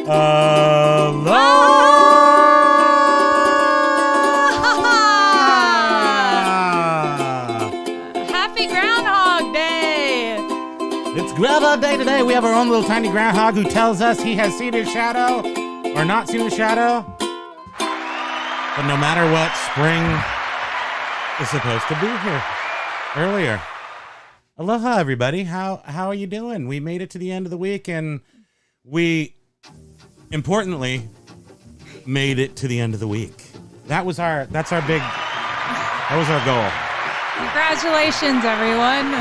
Happy Groundhog Day! It's Groundhog Day today. We have our own little tiny groundhog who tells us he has seen his shadow or not seen his shadow. But no matter what, spring is supposed to be here earlier. Aloha, everybody. How are you doing? We made it to the end of the week, and we, importantly, made it to the end of the week. That was our goal. Congratulations, everyone.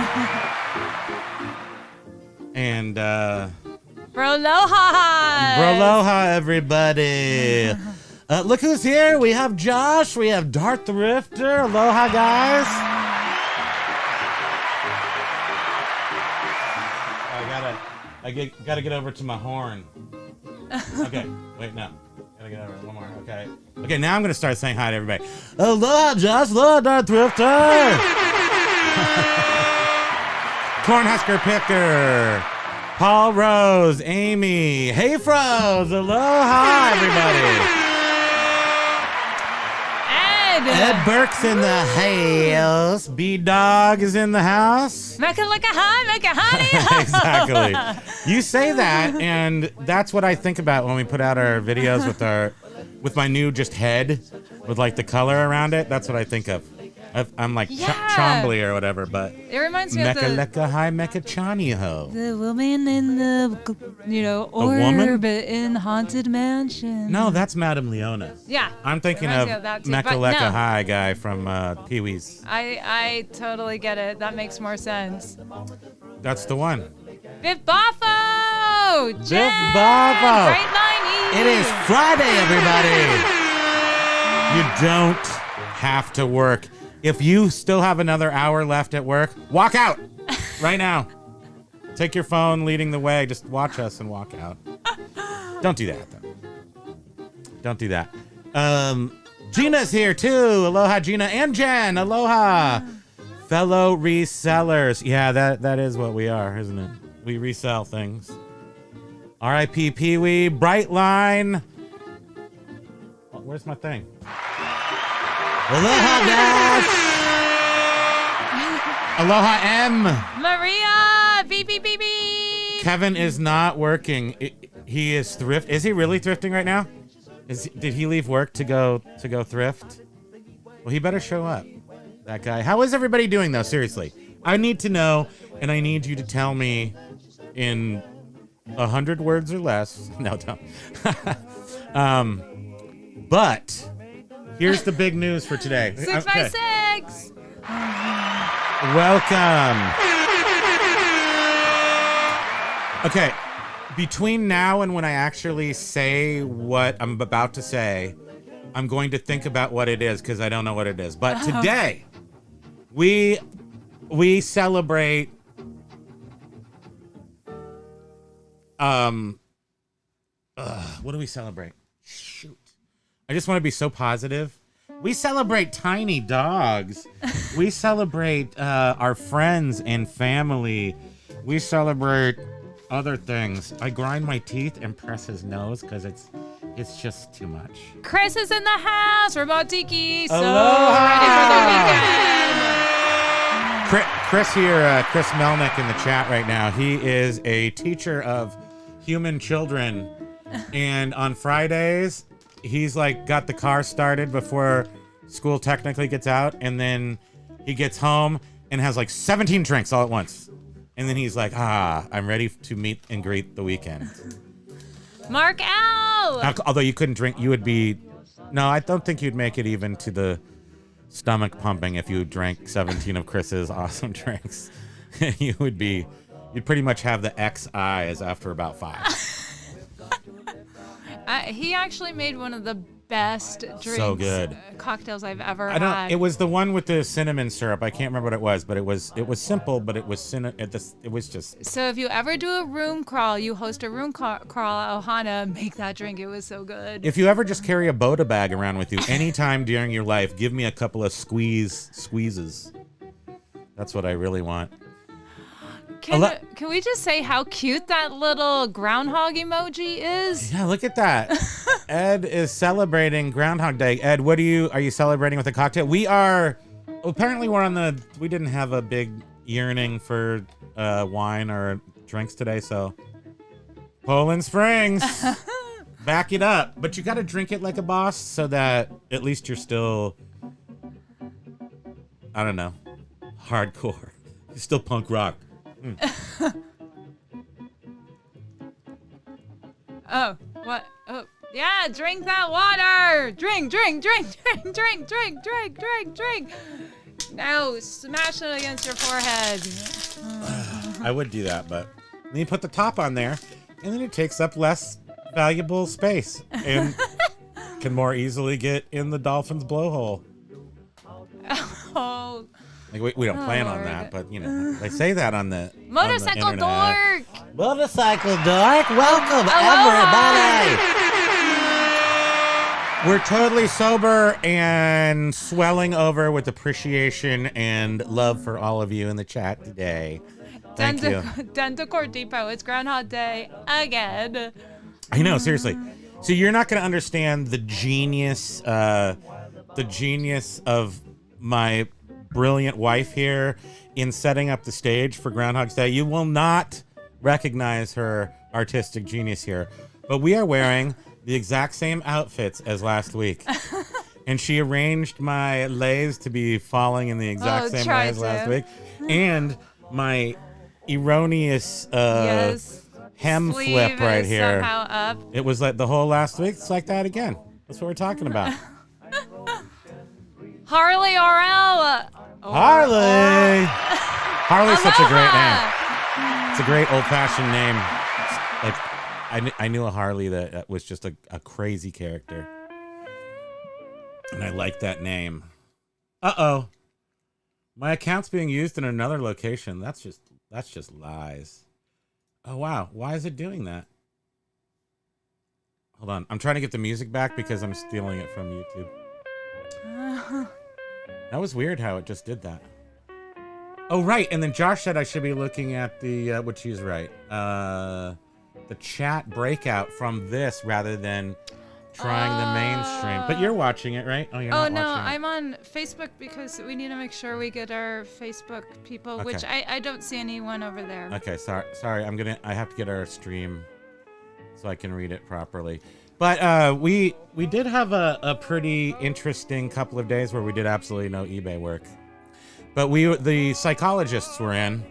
And Broloha, everybody. Look who's here. We have Josh. We have Dart the Rifter. Aloha, guys. I gotta get over to my horn. Okay, wait, no. Gotta get over one more. Okay, now I'm gonna start saying hi to everybody. Aloha, Josh. Aloha, Dart Thrifter. Cornhusker Picker. Paul Rose. Amy. Hey, Froze. Aloha, everybody. Ed Burke's in the house. B-Dog is in the house. Make it like a high, make it honey. Exactly. You say that, and that's what I think about when we put out our videos with my new just head with like the color around it. That's what I think of. I'm like Chombley or whatever, but it reminds me of the Mecca High Mecca Chani Ho. The woman in the orb in Haunted Mansion. No, that's Madame Leona. Yeah. I'm thinking of Mecca High guy from Pee-wee's. I totally get it. That makes more sense. That's the one. Biff Boffo! Biff Boffo! Great line, It is Friday, everybody! You don't have to work. If you still have another hour left at work, walk out right now. Take your phone leading the way. Just watch us and walk out. Don't do that, though. Don't do that. Gina's here, too. Aloha, Gina. And Jen. Aloha. Fellow resellers. Yeah, that is what we are, isn't it? We resell things. R.I.P. Pee-wee. Brightline. Oh, where's my thing? Aloha Dash! Aloha M! Maria! Beep. Kevin is not working. He is thrift. Is he really thrifting right now? Did he leave work to go thrift? Well, he better show up. That guy. How is everybody doing though? Seriously. I need to know, and I need you to tell me in 100 words or less. No, don't. But here's the big news for today. 6x6. Welcome. Okay. Between now and when I actually say what I'm about to say, I'm going to think about what it is because I don't know what it is. But today, we celebrate what do we celebrate? Shoot. I just want to be so positive. We celebrate tiny dogs. We celebrate our friends and family. We celebrate other things. I grind my teeth and press his nose because it's just too much. Chris is in the house. We're about Tiki. So Aloha! Ready for the weekend. Chris here, Chris Melnick in the chat right now. He is a teacher of human children. And on Fridays, he's like got the car started before school technically gets out, and then he gets home and has like 17 drinks all at once, and then he's like, I'm ready to meet and greet the weekend. Mark L. Although you couldn't drink, you would be, no, I don't think you'd make it even to the stomach pumping if you drank 17 of Chris's awesome drinks. You'd pretty much have the X eyes after about 5. He actually made one of the best drinks, so good cocktails I've ever had. It was the one with the cinnamon syrup. I can't remember what it was, but it was simple, but it was just. So if you ever do a room crawl, you host a room crawl at Ohana, make that drink. It was so good. If you ever just carry a Boda bag around with you anytime during your life, give me a couple of squeezes. That's what I really want. Can we just say how cute that little groundhog emoji is? Yeah, look at that. Ed is celebrating Groundhog Day. Ed, are you celebrating with a cocktail? We didn't have a big yearning for wine or drinks today, so Poland Springs. Back it up. But you got to drink it like a boss so that at least you're still, I don't know, hardcore. You're still punk rock. Oh, what? Oh, yeah, drink that water. Drink. Now smash it against your forehead. I would do that, but then you put the top on there, and then it takes up less valuable space and can more easily get in the dolphin's blowhole. Oh. Like we don't plan on that, but they say that on the Motorcycle dork. Motorcycle dork, welcome everybody. We're totally sober and swelling over with appreciation and love for all of you in the chat today. Thank you. Denticor Depot. It's Groundhog Day again. I know, seriously. So you're not going to understand the genius of my brilliant wife here in setting up the stage for Groundhog's Day. You will not recognize her artistic genius here, but we are wearing the exact same outfits as last week. And she arranged my lays to be falling in the exact same way as last week. And my erroneous hem Sleeve flip right is here. Somehow up. It was like the whole last week. It's like that again. That's what we're talking about. Harley Orel. Harley. Harley's such a great name. It's a great old-fashioned name. Like I knew a Harley that was just a crazy character, and I like that name. Uh-oh, my account's being used in another location. That's just lies. Oh wow, why is it doing that? Hold on, I'm trying to get the music back because I'm stealing it from YouTube. That was weird how it just did that. Oh, right. And then Josh said I should be looking at the, which he's right, the chat breakout from this rather than trying the mainstream. But you're watching it, right? Oh, you're not no, watching it. I'm on Facebook because we need to make sure we get our Facebook people, Okay. which I don't see anyone over there. Okay, sorry. I have to get our stream so I can read it properly. But we did have a pretty interesting couple of days where we did absolutely no eBay work. But the psychologists were in,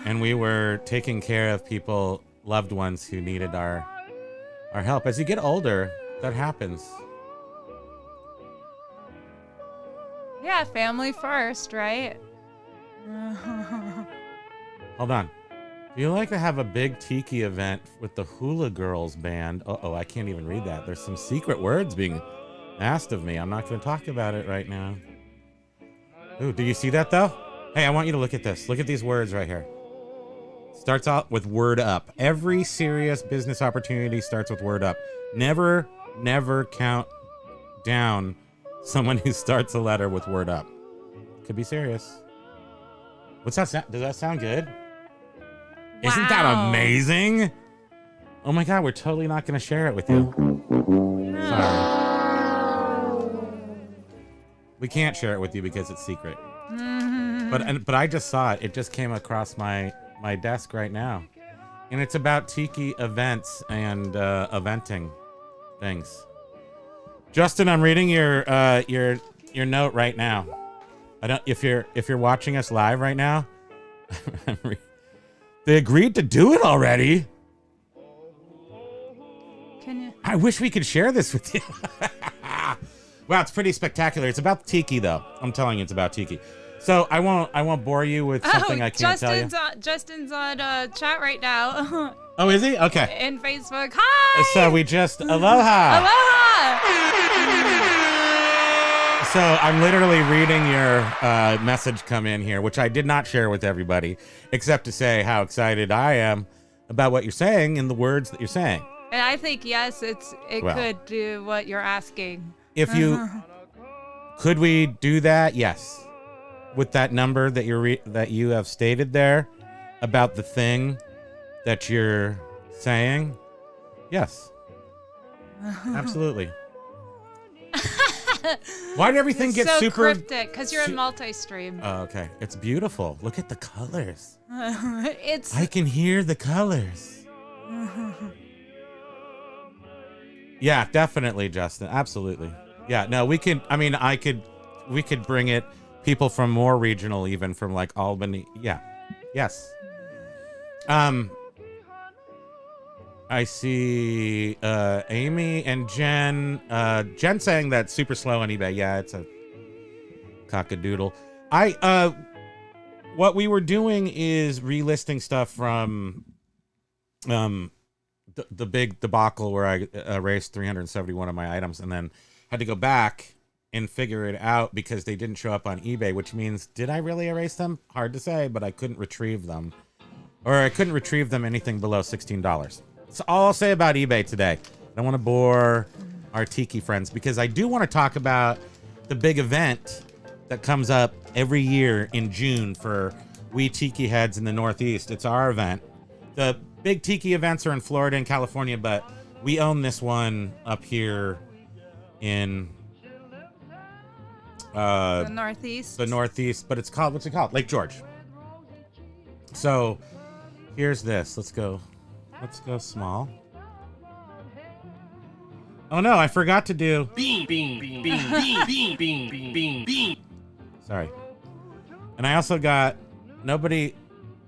and we were taking care of people, loved ones who needed our help. As you get older, that happens. Yeah, family first, right? Hold on. Do you like to have a big Tiki event with the Hula Girls band? Uh-oh, I can't even read that. There's some secret words being asked of me. I'm not going to talk about it right now. Ooh, do you see that, though? Hey, I want you to look at this. Look at these words right here. Starts out with word up. Every serious business opportunity starts with word up. Never count down someone who starts a letter with word up. Could be serious. What's that sound? Does that sound good? Wow. Isn't that amazing? Oh my God, we're totally not going to share it with you. Sorry. We can't share it with you because it's secret. But I just saw it. It just came across my desk right now. And it's about Tiki events and eventing things. Justin, I'm reading your note right now. If you're watching us live right now, they agreed to do it already. Can you? I wish we could share this with you. Wow, it's pretty spectacular. It's about Tiki, though. I'm telling you, it's about Tiki. So I won't bore you with something I can't tell you. Justin's on chat right now. Oh, is he? Okay. In Facebook. Hi. So we just aloha. So I'm literally reading your message come in here, which I did not share with everybody, except to say how excited I am about what you're saying and the words that you're saying. And I think yes, it could do what you're asking. If you could we do that? Yes. With that number that you have stated there, about the thing that you're saying, yes. Absolutely. Why did everything get so super cryptic? Because you're in multi-stream. Oh, okay. It's beautiful. Look at the colors. It's. I can hear the colors. Yeah, definitely, Justin. Absolutely. Yeah, no, we could, I mean, we could bring it, people from more regional, even from like Albany. Yeah. Yes. I see Amy and Jen. Jen saying that super slow on eBay. Yeah, it's a cockadoodle. What we were doing is relisting stuff from the big debacle where I erased 371 of my items and then had to go back and figure it out because they didn't show up on eBay, which means, did I really erase them? Hard to say, but I couldn't retrieve them. Or I couldn't retrieve them anything below $16. That's all I'll say about eBay today. I don't want to bore our Tiki friends because I do want to talk about the big event that comes up every year in June for we Tiki heads in the Northeast. It's our event. The big Tiki events are in Florida and California, but we own this one up here in the Northeast. The Northeast, but it's called, what's it called? Lake George. So here's this. Let's go small. Oh no, I forgot to do. Sorry. And I also got nobody.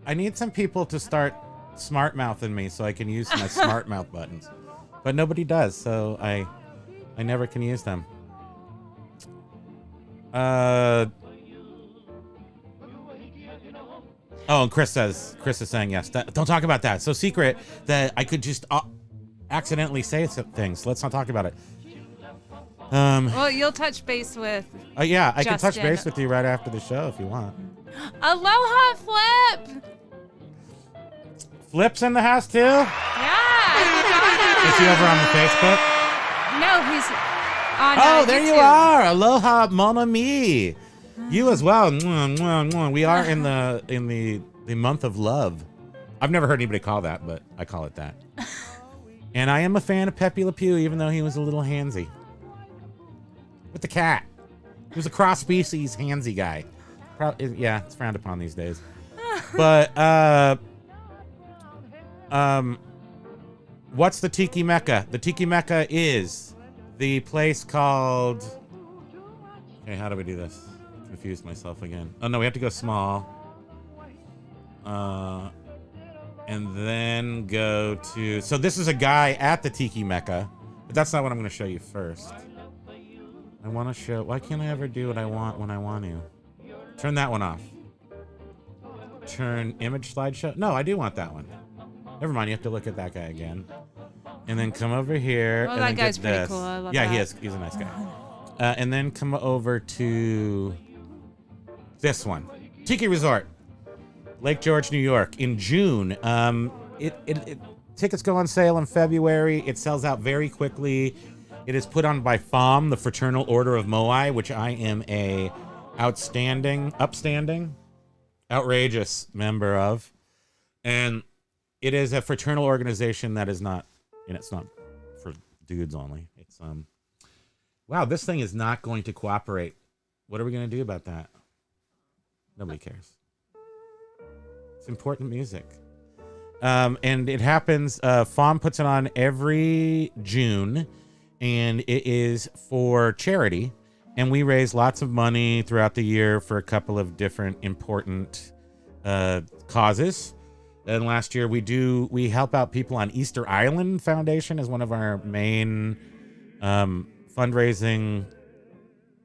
I need some people to start smart mouthing me so I can use my smart mouth buttons, but nobody does, so I never can use them. Oh, and Chris is saying yes. Don't talk about that. So secret that I could just accidentally say things. Let's not talk about it. Well, you'll touch base with. Yeah, I can touch Justin. base with you right after the show if you want. Aloha, Flip. Flip's in the house too. Yeah. Is he over on the Facebook? No, he's on. Oh, there YouTube. you are. Aloha, mon ami. You as well. Mwah, mwah, mwah. We are in the month of love. I've never heard anybody call that, but I call it that. And I am a fan of Pepe Le Pew, even though he was a little handsy. With the cat. He was a cross-species handsy guy. Yeah, it's frowned upon these days. But, what's the Tiki Mecca? The Tiki Mecca is the place called... Okay, how do we do this? Confused myself again. Oh, no, we have to go small. And then go to... So this is a guy at the Tiki Mecca, but that's not what I'm going to show you first. I want to show... Why can't I ever do what I want when I want to? Turn that one off. Turn image slideshow. No, I do want that one. Never mind, you have to look at that guy again. And then come over here. Well, and that then guy's get pretty this. cool. I love Yeah, that. he is. He's a nice guy. And then come over to this one. Tiki Resort. Lake George, New York. In June. Tickets go on sale in February. It sells out very quickly. It is put on by FOM, the Fraternal Order of Moai, which I am a upstanding, outrageous member of. And it is a fraternal organization that is not, and it's not for dudes only. It's, wow, this thing is not going to cooperate. What are we going to do about that? Nobody cares. It's important music. And it happens, FOM puts it on every June, and it is for charity. And we raise lots of money throughout the year for a couple of different important causes. And last year we help out people on Easter Island Foundation as one of our main fundraising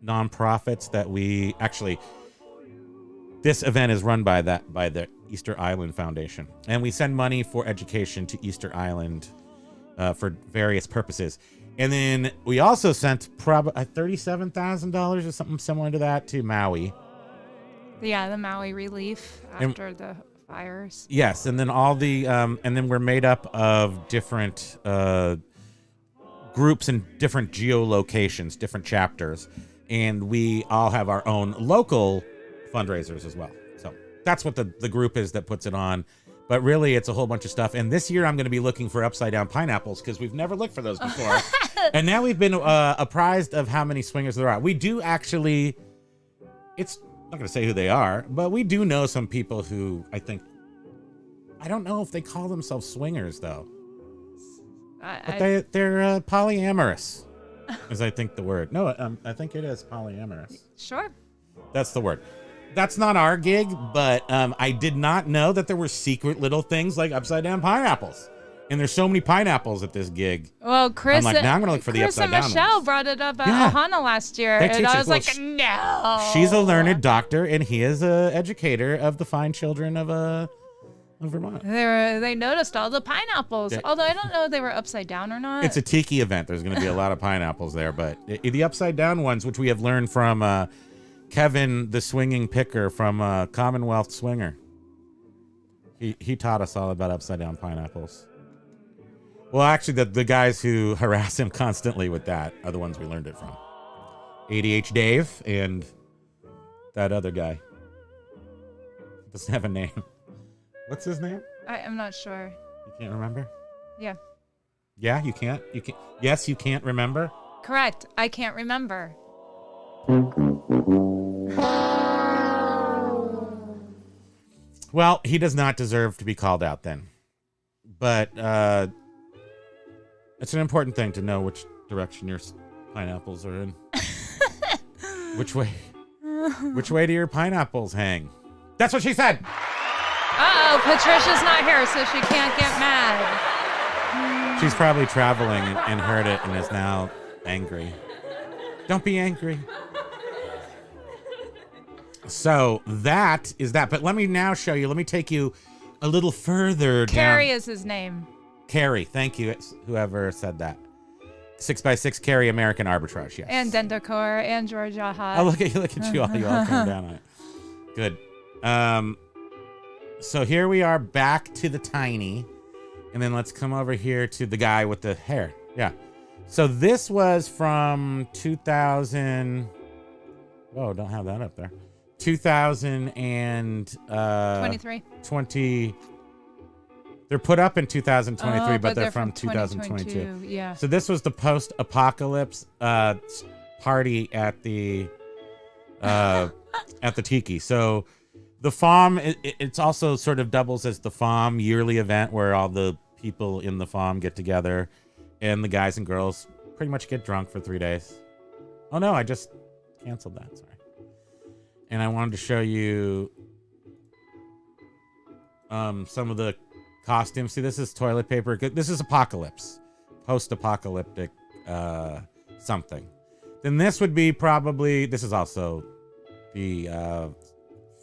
nonprofits that we actually, this event is run by the Easter Island Foundation. And we send money for education to Easter Island for various purposes. And then we also sent probably $37,000 or something similar to that to Maui. Yeah, the Maui relief after the fires. Yes, and then all the and then we're made up of different groups and different geolocations, different chapters, and we all have our own local fundraisers as well. So that's what the group is that puts it on. But really, it's a whole bunch of stuff. And this year, I'm going to be looking for upside down pineapples because we've never looked for those before. And now we've been apprised of how many swingers there are. We do actually, it's not going to say who they are, but we do know some people who I don't know if they call themselves swingers though. But they're polyamorous, is I think the word. No, I think it is polyamorous. Sure. That's the word. That's not our gig, but I did not know that there were secret little things like upside down pineapples. And there's so many pineapples at this gig. Well, Chris, I'm like, now I'm gonna look for the upside down and Michelle ones. brought it up at Ohana last year, and I was like, no. She's a learned doctor, and he is a educator of the fine children of Vermont. They noticed all the pineapples, although I don't know if they were upside down or not. It's a Tiki event. There's going to be a lot of pineapples there, but the upside down ones, which we have learned from Kevin, the swinging picker from Commonwealth Swinger. He taught us all about upside down pineapples. Well, actually, the guys who harass him constantly with that are the ones we learned it from. ADH Dave and that other guy. Doesn't have a name. What's his name? I'm not sure. You can't remember? Yeah. Yeah, you can't? Yes, you can't remember? Correct. I can't remember. Well, he does not deserve to be called out then. But it's an important thing to know which direction your pineapples are in. Which way do your pineapples hang? That's what she said. Uh-oh, Patricia's not here, so she can't get mad. She's probably traveling and heard it and is now angry. Don't be angry. So that is that. But let me now show you. Let me take you a little further down. Carrie is his name. Carrie, thank you, whoever said that. 6x6 Carrie American Arbitrage, yes. And Dendacor and Georgia Hot. Oh, look at you all. You all came down on it. Good. So here we are back to the tiny. And then let's come over here to the guy with the hair. Yeah. So this was from 2000. Whoa, don't have that up there. 2023. 20. They're put up in 2023, but they're from 2022. Yeah. So this was the post-apocalypse party at the Tiki. So the FOM, it's also sort of doubles as the FOM yearly event where all the people in the FOM get together and the guys and girls pretty much get drunk for 3 days. Oh no, I just canceled that. Sorry. And I wanted to show you some of the costumes. See, this is toilet paper. This is apocalypse, post-apocalyptic something. Then this would be probably, this is also the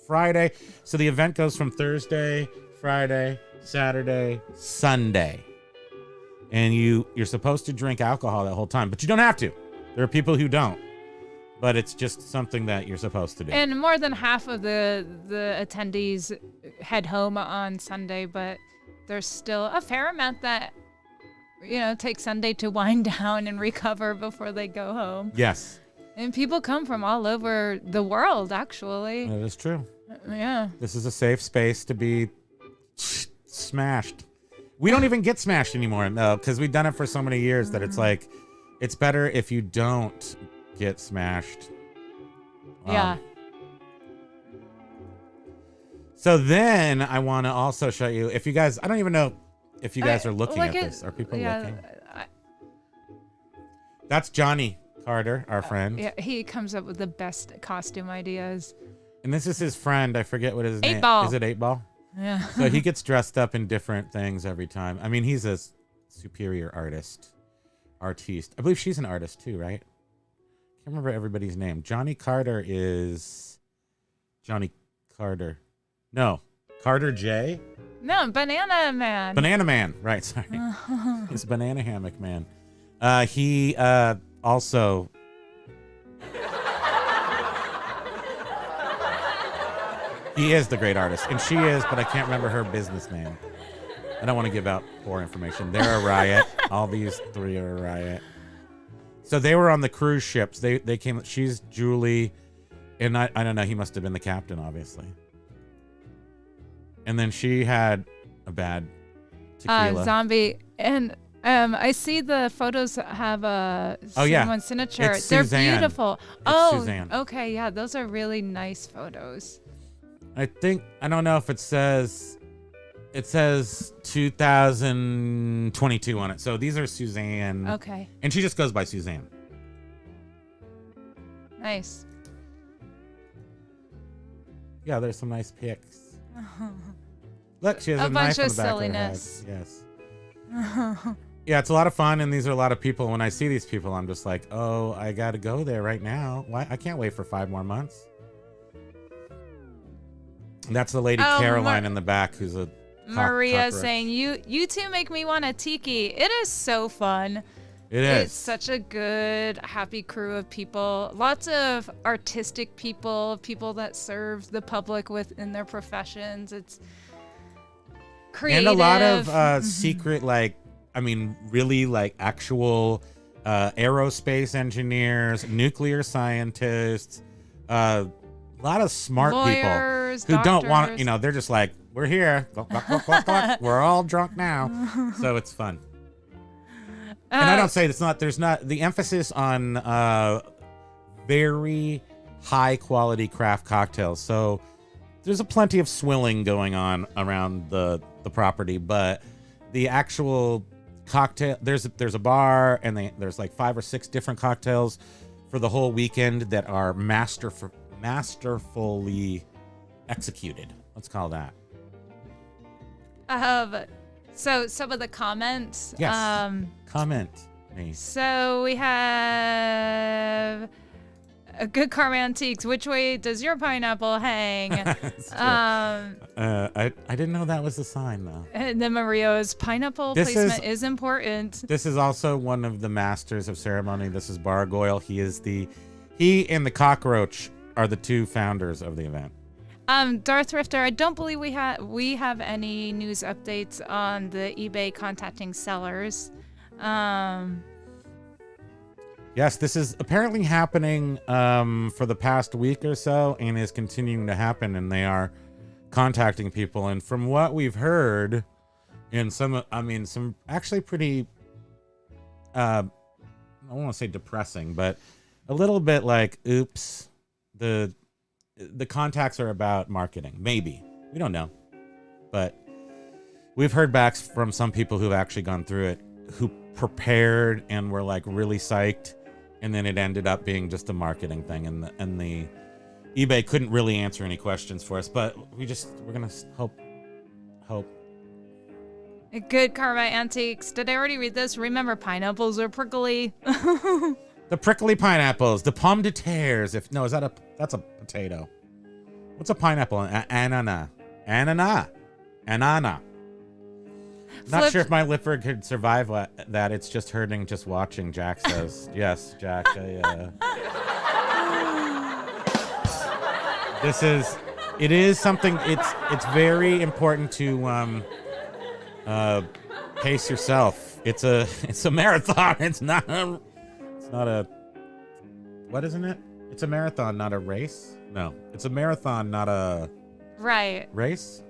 Friday. So the event goes from Thursday, Friday, Saturday, Sunday. And you're supposed to drink alcohol that whole time, but you don't have to. There are people who don't. But it's just something that you're supposed to do. And more than half of the attendees head home on Sunday, but there's still a fair amount that, take Sunday to wind down and recover before they go home. Yes. And people come from all over the world, actually. That is true. Yeah. This is a safe space to be smashed. We don't even get smashed anymore, though, because we've done it for so many years that it's like, it's better if you don't get smashed. Yeah. So then I want to also show you, if you guys, I don't even know if you guys are looking at this. Are people looking? That's Johnny Carter, our friend. Yeah, he comes up with the best costume ideas. And this is his friend. I forget what his name is. 8-Ball. Is it 8-Ball? Yeah. So he gets dressed up in different things every time. I mean, he's a superior artiste. I believe she's an artist too, right? Can't remember everybody's name. Johnny Carter is Johnny Carter. No, Carter J. No, Banana Man. Banana Man. Right, sorry. It's Banana Hammock Man. He also. He is the great artist, and she is, but I can't remember her business name. I don't want to give out poor information. They're a riot. All these three are a riot. So they were on the cruise ships. They came. She's Julie, and I don't know. He must have been the captain, obviously. And then she had bad tequila. Zombie. And I see the photos have someone's signature. It's They're Suzanne. beautiful. Suzanne. Okay, yeah, those are really nice photos. I don't know if it says 2022 on it. So these are Suzanne. Okay. And she just goes by Suzanne. Nice. Yeah, there's some nice pics. Look, she has a bunch knife on of the back silliness. of her head. Yes. Yeah, it's a lot of fun, and these are a lot of people. When I see these people, I'm just like, oh, I got to go there right now. Why? I can't wait for 5 more months. And that's the lady Caroline in the back, who's a Maria cockroach. saying, you two make me want a tiki. It is so fun. It is. It's such a good, happy crew of people. Lots of artistic people that serve the public within their professions. It's creative. And a lot of secret, really actual aerospace engineers, nuclear scientists, a lot of smart lawyers, people who don't want, doctors. They're just like, we're here. We're all drunk now. So it's fun. And I don't say there's not the emphasis on very high quality craft cocktails. So there's plenty of swilling going on around the property, but the actual cocktail, there's a bar, and there's like 5 or 6 different cocktails for the whole weekend that are masterfully executed. Let's call that. So some of the comments. Yes. Comment me. So we have a Good Karma Antiques. Which way does your pineapple hang? I didn't know that was the sign though. And then Mario's pineapple placement is important. This is also one of the masters of ceremony. This is Bargoyle. He and the cockroach are the 2 founders of the event. Darth Rifter, I don't believe we have any news updates on the eBay contacting sellers. Yes, this is apparently happening for the past week or so, and is continuing to happen, and they are contacting people. And from what we've heard, in some actually pretty, I don't want to say depressing, but a little bit like, oops, the contacts are about marketing. Maybe. We don't know. But we've heard back from some people who've actually gone through it, who prepared and were like really psyched, and then it ended up being just a marketing thing, and the eBay couldn't really answer any questions for us, but we're gonna hope. Good Karma Antiques. Did I already read this? Remember, pineapples are prickly. The prickly pineapples, the pomme de terres. That's a potato. What's a pineapple? Anana. Not sure if my liver could survive that. It's just hurting just watching, Jack says. Yes, Jack. It is something, it's very important to pace yourself. It's a marathon. It's not a, what isn't it? It's a marathon, not a race. No, it's a marathon, not a race.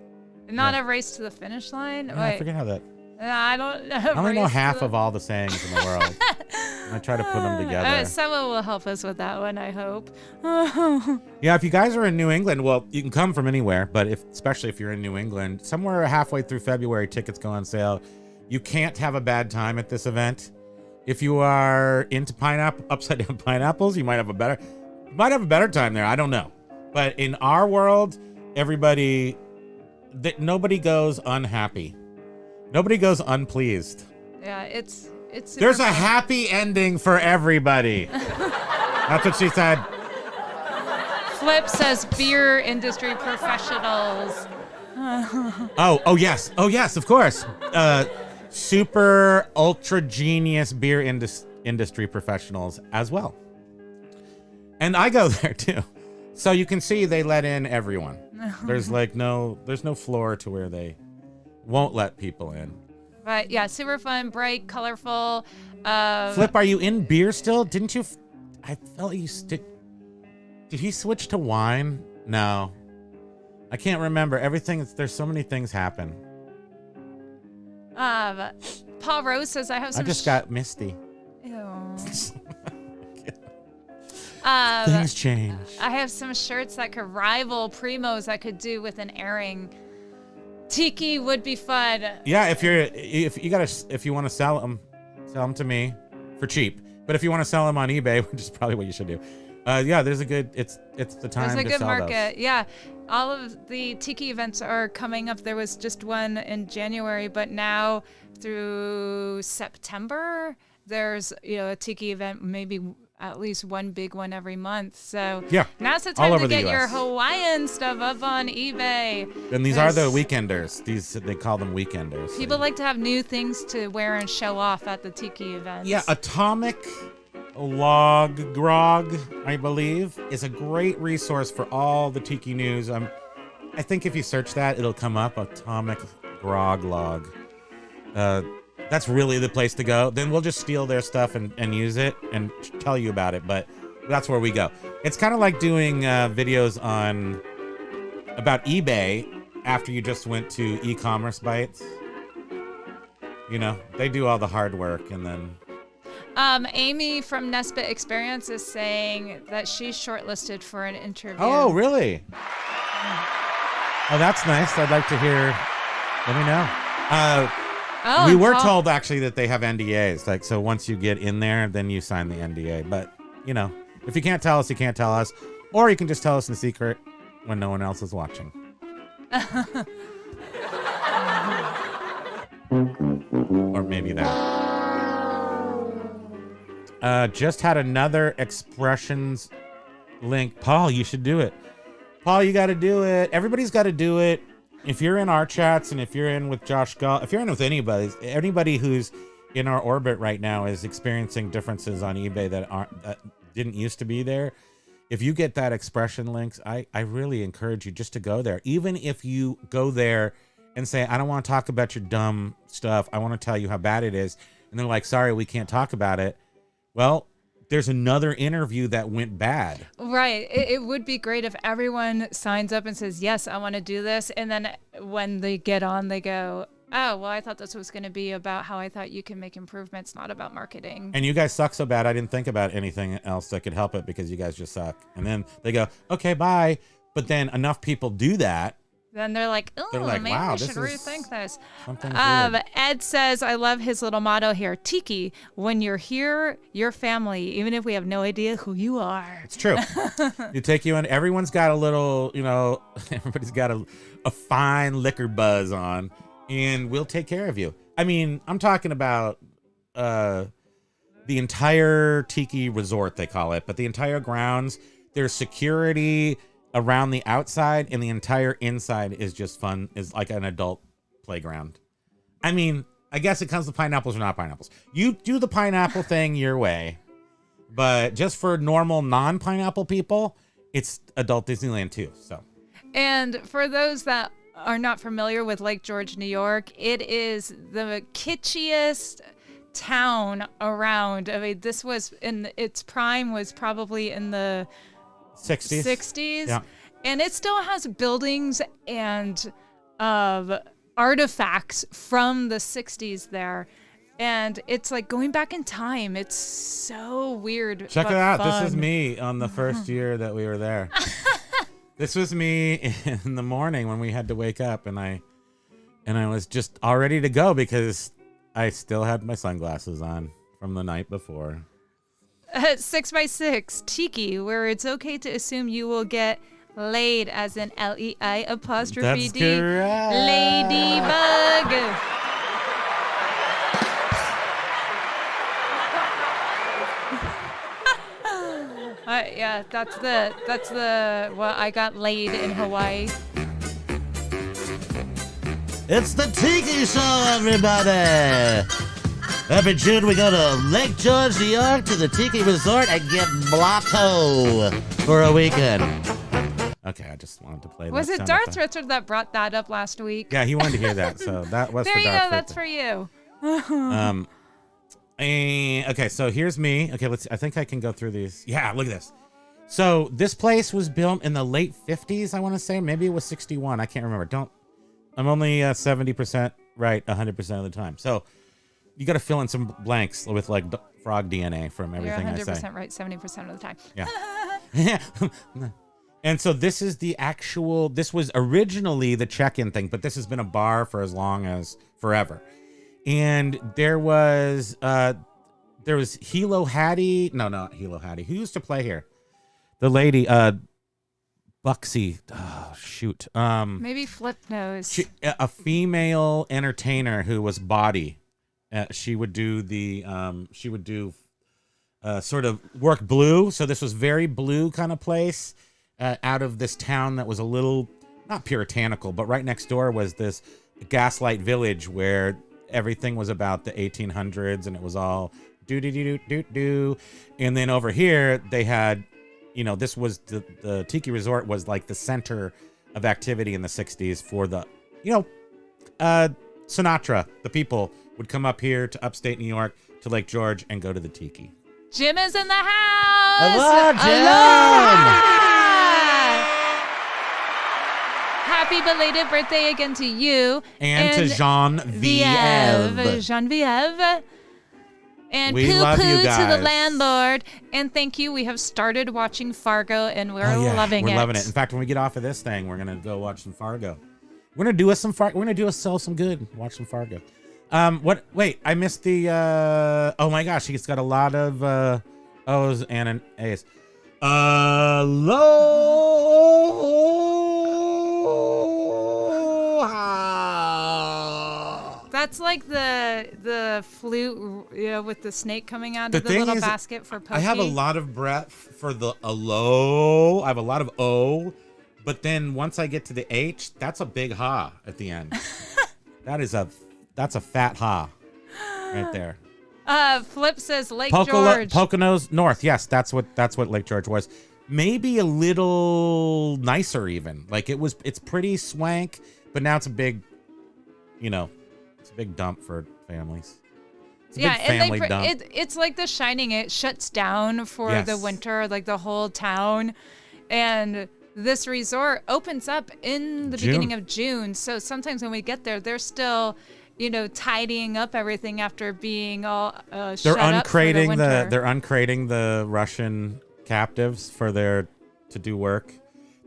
Not a race to the finish line. Yeah, I forget how that. I don't know. I only know half of all the sayings in the world. I try to put them together. Someone will help us with that one, I hope. Yeah, if you guys are in New England, well, you can come from anywhere, but especially if you're in New England, somewhere halfway through February, tickets go on sale. You can't have a bad time at this event. If you are into upside down pineapples, you might have a better time there. I don't know, but in our world, nobody goes unhappy. Nobody goes unpleased. Yeah, it's there's a happy ending for everybody. That's what she said. Flip says beer industry professionals. Oh yes, of course. Super ultra genius beer industry professionals as well. And I go there too. So you can see they let in everyone. There's no floor to where they won't let people in. But yeah, super fun, bright, colorful. Flip, are you in beer still? Didn't you? I felt you did he switch to wine? No. I can't remember. There's so many things happen. Paul Rose says I have some. I just got misty. Ew. Things change. I have some shirts that could rival Primo's. I could do with an airing. Tiki would be fun. Yeah, if you want to sell them to me for cheap. But if you want to sell them on eBay, which is probably what you should do. Yeah, there's a good. It's the time. There's a to good sell market. Those. Yeah, all of the Tiki events are coming up. There was just one in January, but now through September, there's a Tiki event, maybe at least one big one every month. So yeah, now's the time to get US. your Hawaiian stuff up on eBay. And these are the weekenders. They call them weekenders. People like to have new things to wear and show off at the Tiki events. Yeah, Atomic Log Grog, I believe, is a great resource for all the Tiki news. I think if you search that, it'll come up. Atomic Grog Log. That's really the place to go. Then we'll just steal their stuff and use it and tell you about it. But that's where we go. It's kind of like doing videos about eBay after you just went to e-commerce bites. They do all the hard work and then. Amy from Nesbit Experience is saying that she's shortlisted for an interview. Oh, really? Oh, that's nice. I'd like to hear. Let me know. We were told actually that they have NDAs. So once you get in there, then you sign the NDA. But if you can't tell us, you can't tell us, or you can just tell us in secret when no one else is watching. Or maybe that. Just had another expressions link. Paul, you should do it. Paul, you got to do it. Everybody's got to do it. If you're in our chats and if you're in with Josh Gall, if you're in with anybody who's in our orbit right now is experiencing differences on eBay that didn't used to be there. If you get that expression links, I really encourage you just to go there. Even if you go there and say, I don't want to talk about your dumb stuff. I want to tell you how bad it is. And they're like, sorry, we can't talk about it. Well, there's another interview that went bad. Right. It would be great if everyone signs up and says, yes, I want to do this. And then when they get on, they go, oh, well, I thought this was going to be about how I thought you can make improvements, not about marketing. And you guys suck so bad, I didn't think about anything else that could help it because you guys just suck. And then they go, okay, bye. But then enough people do that. Then they're like, oh, maybe wow, we should rethink this. Weird. Ed says, I love his little motto here. Tiki, when you're here, you're family, even if we have no idea who you are. It's true. You take you in. Everyone's got a little, everybody's got a fine liquor buzz on, and we'll take care of you. I mean, I'm talking about the entire Tiki resort, they call it, but the entire grounds, there's security around the outside, and the entire inside is just fun, is like an adult playground. I mean, I guess it comes to pineapples or not pineapples. You do the pineapple thing your way, but just for normal non-pineapple people, it's adult Disneyland too. So, and for those that are not familiar with Lake George, New York, it is the kitschiest town around. I mean, this was in its prime was probably in the 60s. Yeah. And it still has buildings and artifacts from the 60s there. And it's like going back in time. It's so weird. Check it out. Fun. This is me on the first year that we were there. This was me in the morning when we had to wake up, and I was just all ready to go because I still had my sunglasses on from the night before. 6x6 Tiki, where it's okay to assume you will get laid, as in LEI apostrophe That's D. correct. Ladybug. Yeah, that's the I got laid in Hawaii. It's the Tiki Show, everybody! Every June we go to Lake George, New York, to the Tiki Resort and get blotto for a weekend. Okay, I just wanted to play. Was that it sound Darth effect. Richard that brought that up last week? Yeah, he wanted to hear that, so that was there for you Darth go. That's Richard. for you. Okay, so here's me. Okay, I think I can go through these. Yeah, look at this. So this place was built in the late 50s, I want to say. Maybe it was 61. I can't remember. I'm only 70% right 100% of the time. So you got to fill in some blanks with like frog DNA from everything I say. You're 100% right 70% of the time. Yeah. And so this is this was originally the check-in thing, but this has been a bar for as long as forever. And there was Hilo Hattie. No, not Hilo Hattie. Who used to play here? The lady, Buxy. Oh, shoot. Maybe Flip knows. A female entertainer who was body. She would do sort of work blue. So this was very blue kind of place out of this town that was a little, not puritanical, but right next door was this gaslight village where everything was about the 1800s and it was all do. And then over here they had, this was the Tiki Resort was like the center of activity in the 60s for the, Sinatra, the people would come up here to upstate New York to Lake George and go to the Tiki. Jim is in the house. Hello, Jim. Aloha! Happy belated birthday again to you. And to Genevieve. Genevieve. And We love you poo-poo to guys. the landlord. And thank you. We have started watching Fargo, and we're loving it. We're loving it. In fact, when we get off of this thing, we're going to go watch some Fargo. We're going to do us some Fargo. We're going to do ourselves some good. Watch some Fargo. Wait, I missed the, oh my gosh, he's got a lot of, O's and an A's. Aloha. That's like the flute, with the snake coming out The of the thing little is, basket for Pokey. I have a lot of breath for the alo. I have a lot of O, but then once I get to the H, that's a big ha at the end. That's a fat ha right there. Flip says Lake George. Poconos North. Yes, that's what Lake George was. Maybe a little nicer even. Like it's pretty swank, but now it's a big, it's a big dump for families. It's a big family dump. It's like The Shining. It shuts down for the winter, like the whole town. And this resort opens up in the beginning of June. So sometimes when we get there, they're still, tidying up everything after being all shut up for the winter. They're uncrating the Russian captives to do work.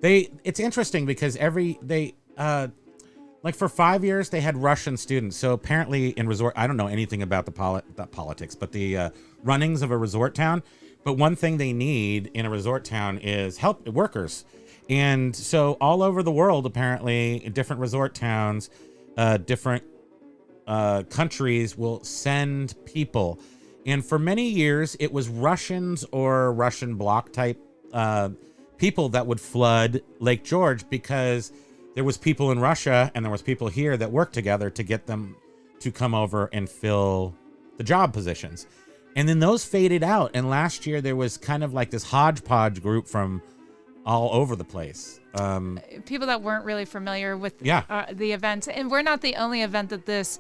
It's interesting because like for 5 years they had Russian students. So apparently in resort, I don't know anything about the politics, but the runnings of a resort town. But one thing they need in a resort town is workers. And so all over the world, apparently, different resort towns, different countries will send people. And for many years, it was Russians or Russian bloc type people that would flood Lake George because there was people in Russia and there was people here that worked together to get them to come over and fill the job positions. And then those faded out. And last year, there was kind of like this hodgepodge group from all over the place. People that weren't really familiar with the events. And we're not the only event that this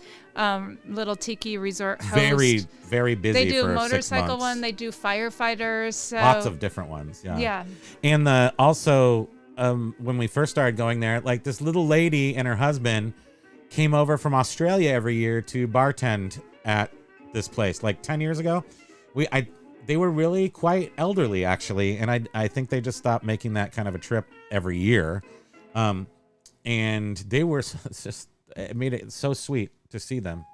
little Tiki resort hosts. Very, very busy. They do for a motorcycle 6 months. one. They do firefighters. So. Lots of different ones. Yeah. Yeah. And also, when we first started going there, like this little lady and her husband came over from Australia every year to bartend at this place. Like 10 years ago, they were really quite elderly, actually, and I think they just stopped making that kind of a trip every year. And they were it made it so sweet to see them.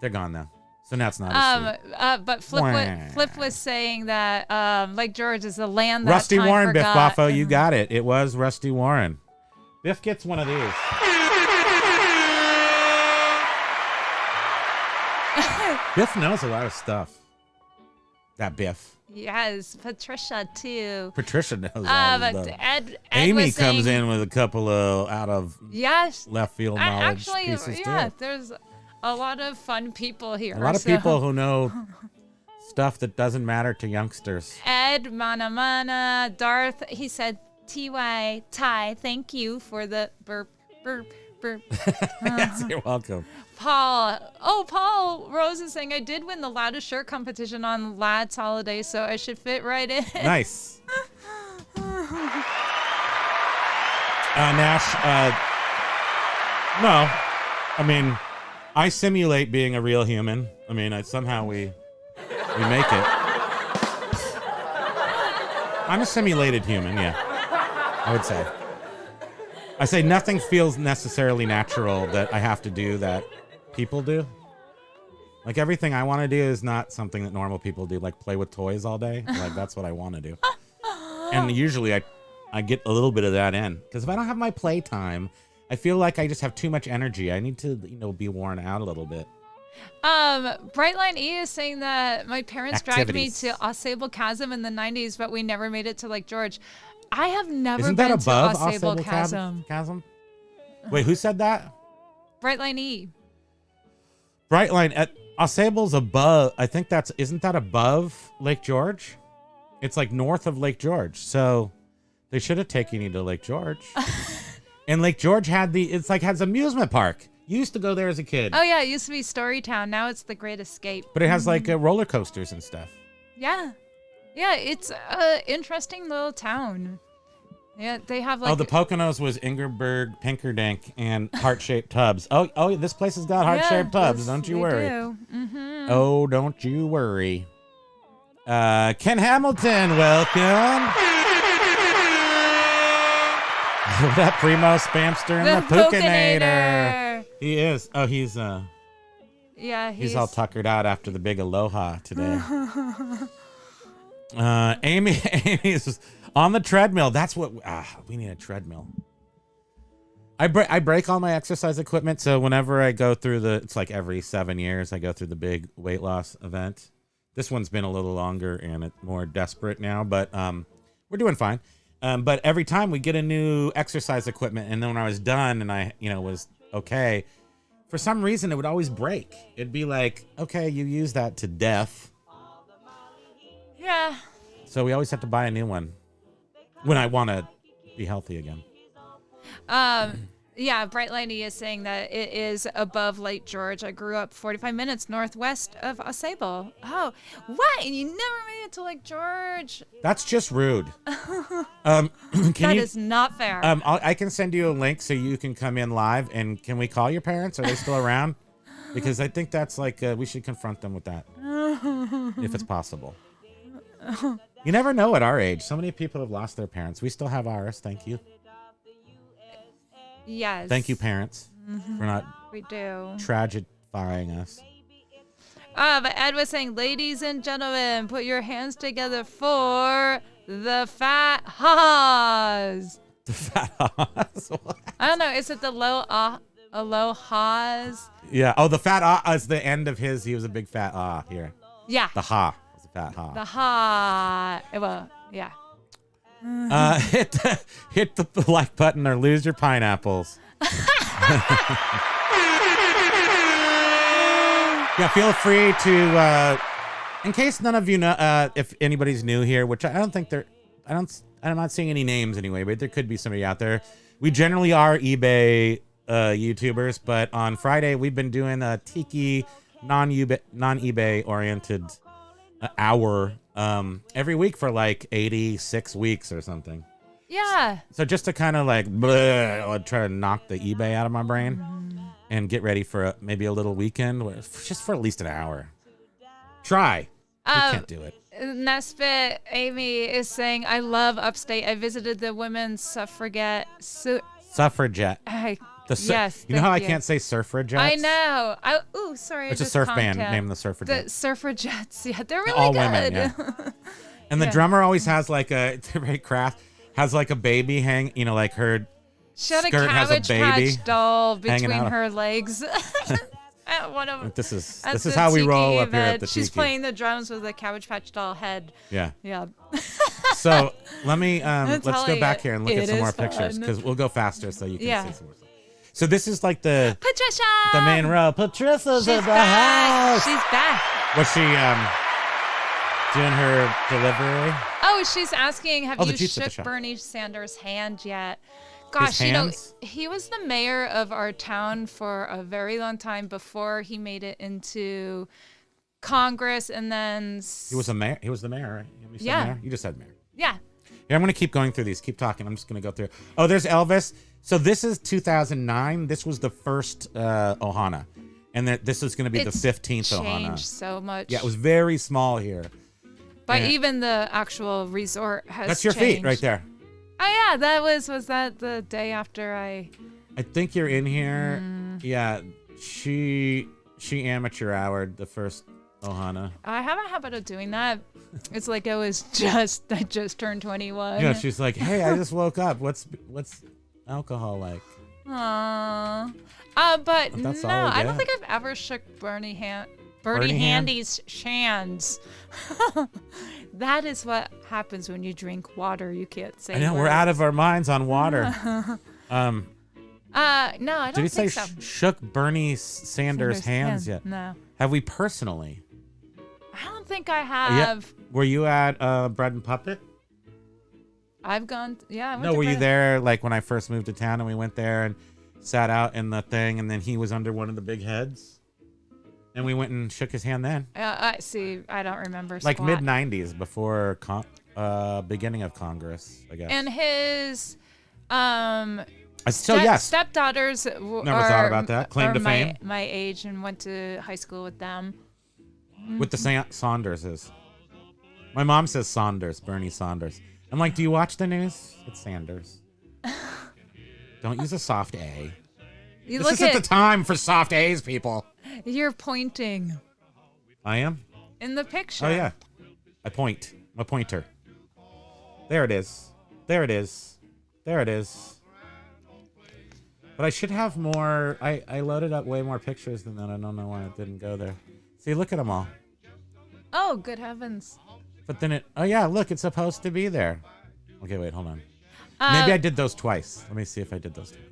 They're gone now, so now it's not as sweet. But Flip was saying that Lake George is the land that Rusty time Warren, Biff forgot. Boffo, you got it. It was Rusty Warren. Biff gets one of these. Biff knows a lot of stuff. That Biff. Yes, Patricia too. Patricia knows all this But stuff. Ed Amy was comes saying, in with a couple of out of left field knowledge pieces too. There's a lot of fun people here. A lot of people who know stuff that doesn't matter to youngsters. Ed, Mana, Darth, he said, T.Y. Ty, thank you for the burp. Yes, you're welcome. Paul Rose is saying, I did win the loudest shirt competition on Lads Holiday, so I should fit right in. Nice. Nash, no. I mean, I simulate being a real human. I mean, somehow we make it. I'm a simulated human, yeah. I would say. I say nothing feels necessarily natural that I have to do that people do. Like everything I want to do is not something that normal people do, like play with toys all day. Like that's what I want to do. And usually I get a little bit of that in. Because if I don't have my playtime, I feel like I just have too much energy. I need to, be worn out a little bit. Brightline E is saying that my parents dragged me Activities. to Ausable Chasm in the 90s, but we never made it to Lake George. I have never Isn't been that above to Ausable Ausable Chasm. Chasm? Wait, who said that? Brightline E. Brightline at Ausable's above. I think isn't that above Lake George? It's like north of Lake George. So they should have taken you to Lake George. And Lake George has amusement park. You used to go there as a kid. Oh, yeah. It used to be Storytown. Now it's the Great Escape. But it has like roller coasters and stuff. Yeah. Yeah, it's an interesting little town. Yeah, they have like... Oh, the Poconos was Ingerberg, Pinkerdink, and heart-shaped tubs. Oh, this place has got heart-shaped tubs. Don't you worry. Do. Mm-hmm. Oh, don't you worry. Ken Hamilton, welcome. That Primo Spamster and the Pokinator. He is. Oh, he's he's all tuckered out after the big aloha today. Amy's on the treadmill. That's what we need, a treadmill. I break all my exercise equipment, so whenever I go through it's like every 7 years I go through the big weight loss event. This one's been a little longer and it's more desperate now, but we're doing fine. But every time we get a new exercise equipment, and then when I was done and I was okay, for some reason it would always break. It'd be like, okay, you used that to death. Yeah. So we always have to buy a new one when I want to be healthy again. Yeah, Brightline E is saying that it is above Lake George. I grew up 45 minutes northwest of Ausable. Oh, what? And you never made it to Lake George? That's just rude. That is not fair. I can send you a link so you can come in live. And can we call your parents? Are they still around? Because I think that's like, we should confront them with that. If it's possible. You never know at our age. So many people have lost their parents. We still have ours. Thank you. Yes. Thank you, parents, for not We do. tragifying us. But Ed was saying, ladies and gentlemen, put your hands together for the Fat Haas. The Fat Haas? I don't know. Is it the Alohas? Yeah. Oh, the Fat Ah is the end of his. He was a big fat ah here. Yeah. The ha was a fat ha. The ha. Well, yeah. Hit the like button or lose your pineapples. Yeah, feel free to in case none of you know if anybody's new here, which I don't think I'm not seeing any names anyway, but there could be somebody out there. We generally are eBay YouTubers, but on Friday we've been doing a Tiki non-eBay oriented hour every week for like 86 weeks or something. Yeah. So just to kind of like try to knock the eBay out of my brain and get ready for maybe a little weekend, just for at least an hour. Try. You can't do it. Nesbit Amy is saying, I love upstate. I visited the women's suffragette. Suffragette. Yes. You know how I can't say suffragettes? I know. Sorry. It's a surf band named the Suffragettes. The Suffragettes. Yeah, they're really all good. Women, yeah. And the drummer always has like it's very craft, has like a baby like her she had a skirt has a Cabbage baby Patch doll between out. her legs. This is how we roll up here at the She's Tiki. playing the drums with a Cabbage Patch doll head. Yeah. Yeah. So let me let's go telling back you, here and look at some it more is pictures fun. because we'll go faster so you can Yeah. see some more stuff. So this is like the Patricia. main row. Patricia's She's in the back. house. She's back. Was she doing her delivery? Oh, she's asking, have Oh, the you Jeep's at the shook shop. Bernie Sanders' hand yet? Gosh, hands? he was the mayor of our town for a very long time before he made it into Congress, and then He was a mayor. He was the mayor, right? You said Yeah. Mayor? You just said mayor. yeah. Here, I'm going to keep going through these. Keep talking. I'm just going to go through. Oh, there's Elvis. So this is 2009. This was the first Ohana. And that this is going to be the 15th Ohana. Changed so much. Yeah, it was very small here. But And even the actual resort has that's your changed. feet right there. Oh yeah, that was that the day after I think you're in here. Yeah, she amateur houred the first Ohana. I have a habit of doing that. It's like I just turned 21. Yeah, she's like, "Hey, I just woke up. What's alcohol like?" Aww. But no, that's all I I don't get. think I've ever shook Bernie Bernie hand? Handy's hands. That is what happens when you drink water. You can't say. I know we're words. out of our minds on water. No, I don't Did you say think so. shook Bernie Sanders' hands yet? No, Have we personally? I don't think I have. Were you at Bread and Puppet? I've gone. Yeah. I went No, to were you Breda. there like when I first moved to town and we went there and sat out in the thing and then he was under one of the big heads? And we went and shook his hand then. I see. I don't remember. Like squat. mid-90s before beginning of Congress, I guess. And his yes. stepdaughters Never thought about that. Claim to fame. My age and went to high school with them. With the Saunderses. My mom says Saunders, Bernie Saunders. I'm like, do you watch the news? It's Sanders. Don't use a soft A. This isn't the time for soft A's, people. You're pointing I am? in the picture. Oh, yeah. I point. I'm a pointer. There it is. There it is. There it is. But I should have more. I loaded up way more pictures than that. I don't know why it didn't go there. See, look at them all. Oh, good heavens. But then oh yeah, look, it's supposed to be there. Okay, wait, hold on. Maybe I did those twice. Let me see if I did those twice.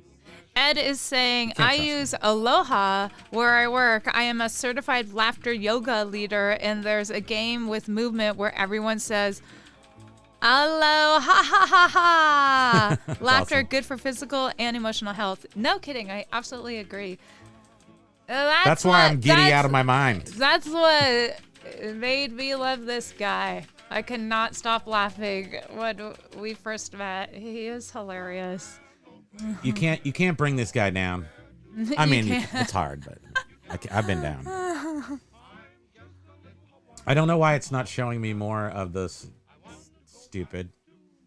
Ed is saying, Can't I trust use Aloha where I work. I am a certified laughter yoga leader, and there's a game with movement where everyone says, Aloha ha ha ha. Laughter, awesome. good for physical and emotional health. No kidding. I absolutely agree. That's why I'm giddy out of my mind. That's what made me love this guy. I could not stop laughing when we first met. He is hilarious. You can't bring this guy down. I mean, it's hard, but I've been down. I don't know why it's not showing me more of this stupid.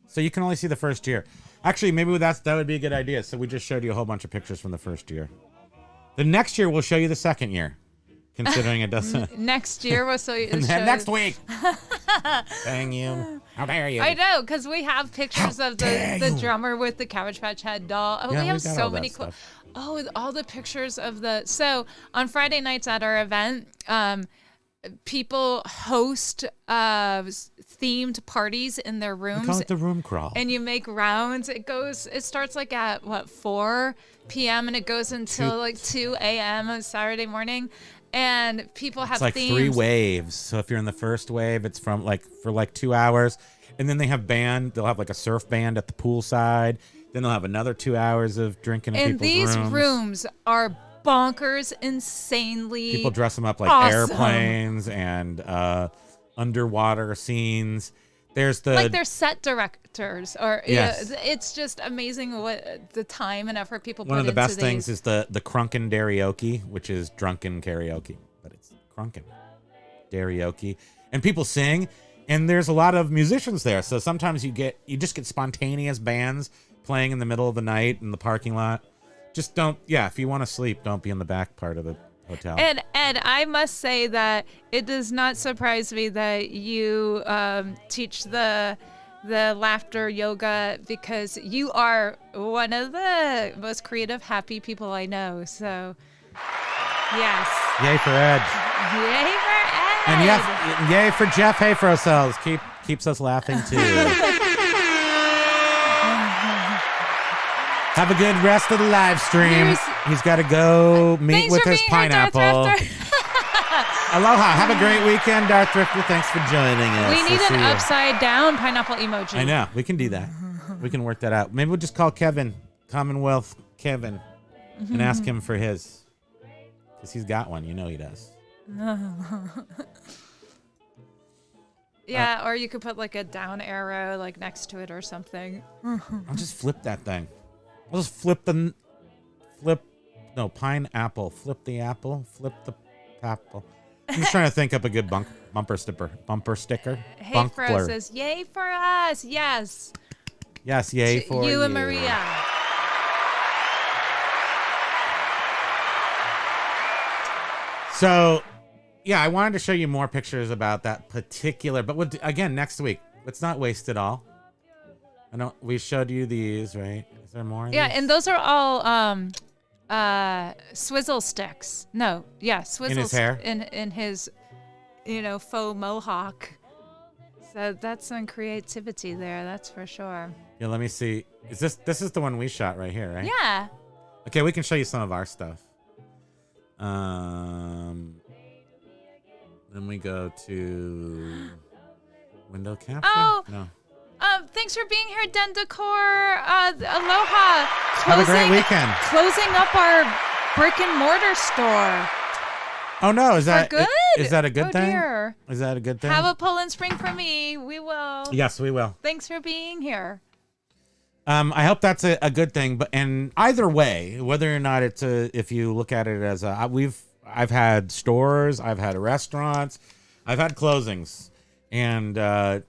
So you can only see the first year. Actually, maybe that would be a good idea. So we just showed you a whole bunch of pictures from the first year. The next year we'll show you the second year, considering it doesn't. Next year we'll show you. Next week. Dang you! How dare you? I know, because we have pictures of the drummer with the Cabbage Patch Head doll. Oh, Yeah, we have we got so all that many stuff. all the pictures of the. So on Friday nights at our event, people host themed parties in their We rooms. call it the room crawl. And you make rounds. It starts like at 4 p.m. and it goes until like 2 a.m. on Saturday morning. And people have It's like themes. 3 waves. So if you're in the first wave, it's for 2 hours. And then they have band. They'll have like a surf band at the poolside. Then they'll have another 2 hours of drinking in And people's these rooms are bonkers, insanely People dress them up like awesome. airplanes and underwater scenes. There's like they're set directors, or Yes. it's just amazing what the time and effort people one put of the into best these. things is the crunkin' karaoke, which is drunken karaoke, but it's crunkin' karaoke, and people sing. And there's a lot of musicians there, so sometimes you just get spontaneous bands playing in the middle of the night in the parking lot. Just don't. Yeah, if you want to sleep, don't be in the back part of the hotel. And Ed, I must say that it does not surprise me that you teach the laughter yoga, because you are one of the most creative, happy people I know. So, yes. Yay for Ed. Yay for Ed. And yes, yay for Jeff. Hey for ourselves. Keeps us laughing too. Have a good rest of the live stream. He's got to go meet Thanks with for his being here, Darth pineapple. Thrifter. Aloha. Have a great weekend, Darth Thrifter. Thanks for joining us. We need We'll see an you. upside down pineapple emoji. I know. We can do that. We can work that out. Maybe we'll just call Kevin, Commonwealth Kevin, and ask him for his. Because he's got one. You know he does. Yeah, or you could put like a down arrow like next to it or something. I'll just flip that thing. I'll just flip No, pineapple. Flip the apple. Flip the apple. I'm just trying to think up a good bumper sticker. Hey Fro says, yay for us. Yes. Yes, yay for you. You and Maria. So, yeah, I wanted to show you more pictures about that particular, but again, next week. Let's not waste it all. I know we showed you these, right? Is there more? Yeah, and those are all swizzle sticks. No, yeah, swizzle in his hair. In his, faux mohawk. So that's some creativity there. That's for sure. Yeah, let me see. This is the one we shot right here, right? Yeah. Okay, we can show you some of our stuff. Then we go to window capture. Oh. No. Thanks for being here, Den Decor. Aloha. Have a great weekend. Closing up our brick and mortar store. Oh no, is that good? Is that a good thing? Dear. Is that a good thing? Have a Poland Spring for me. We will. Yes, we will. Thanks for being here. I hope that's a good thing, and either way, whether or not it's if you look at it as I've had stores, I've had restaurants, I've had closings, and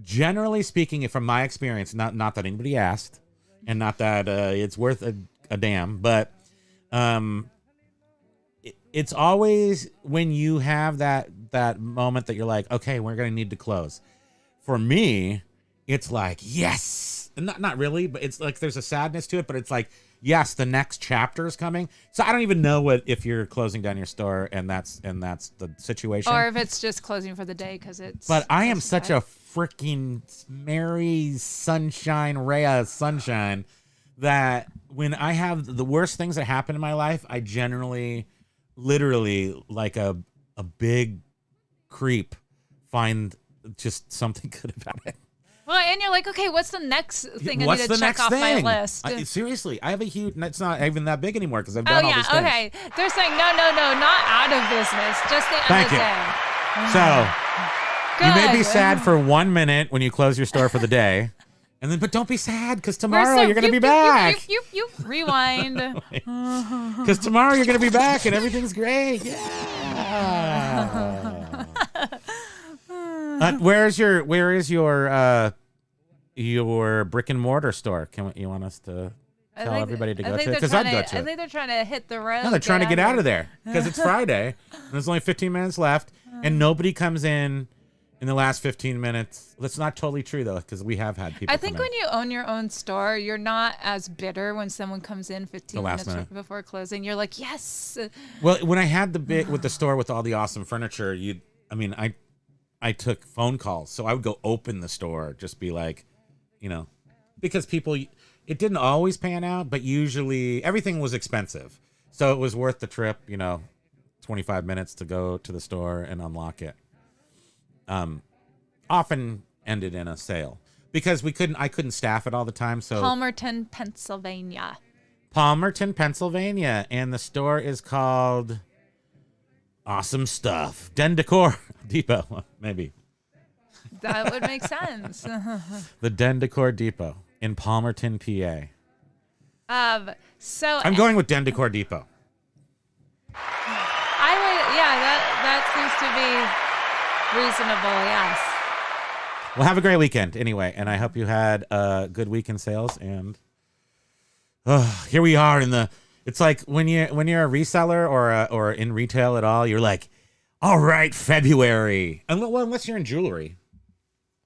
generally speaking, from my experience, not that anybody asked, and not that it's worth a damn, but it's always when you have that moment that you're like, okay, we're gonna need to close. For me, it's like, yes. Not really, but it's like there's a sadness to it, but it's like, yes, the next chapter is coming. So I don't even know if you're closing down your store and that's the situation, or if it's just closing for the day because it's. But I am such a freaking merry sunshine, ray of sunshine, that when I have the worst things that happen in my life, I generally, literally, like a big creep, find just something good about it. Well, and you're like, okay, what's the next thing I need to check off my list? Seriously, I have a huge. It's not even that big anymore because I've done all these things. Okay. They're saying no, not out of business, just the end of the day. So you may be sad for 1 minute when you close your store for the day, but don't be sad because tomorrow you're gonna be back. You rewind. Because tomorrow you're gonna be back and everything's great. Yeah. Where is your brick and mortar store? You want us to tell everybody to go to it? Because I'd go to it. I think they're trying to hit the road. No, they're trying to get out of there because it's Friday and there's only 15 minutes left and nobody comes in the last 15 minutes. That's not totally true though, because we have had people. I think when you own your own store, you're not as bitter when someone comes in 15 minutes before closing. You're like, yes. Well, when I had the bit with the store with all the awesome furniture, I took phone calls, so I would go open the store, just be like, because people, it didn't always pan out, but usually everything was expensive. So it was worth the trip, 25 minutes to go to the store and unlock it. Often ended in a sale because I couldn't staff it all the time. So Palmerton, Pennsylvania. And the store is called Awesome Stuff. Den Decor Depot, maybe. That would make sense. The Den Decor Depot in Palmerton, PA. So I'm going with Den Decor Depot. I would, that seems to be reasonable, yes. Well, have a great weekend anyway, and I hope you had a good week in sales. And here we are it's like when you're a reseller or in retail at all, you're like, all right, February. Unless you're in jewelry.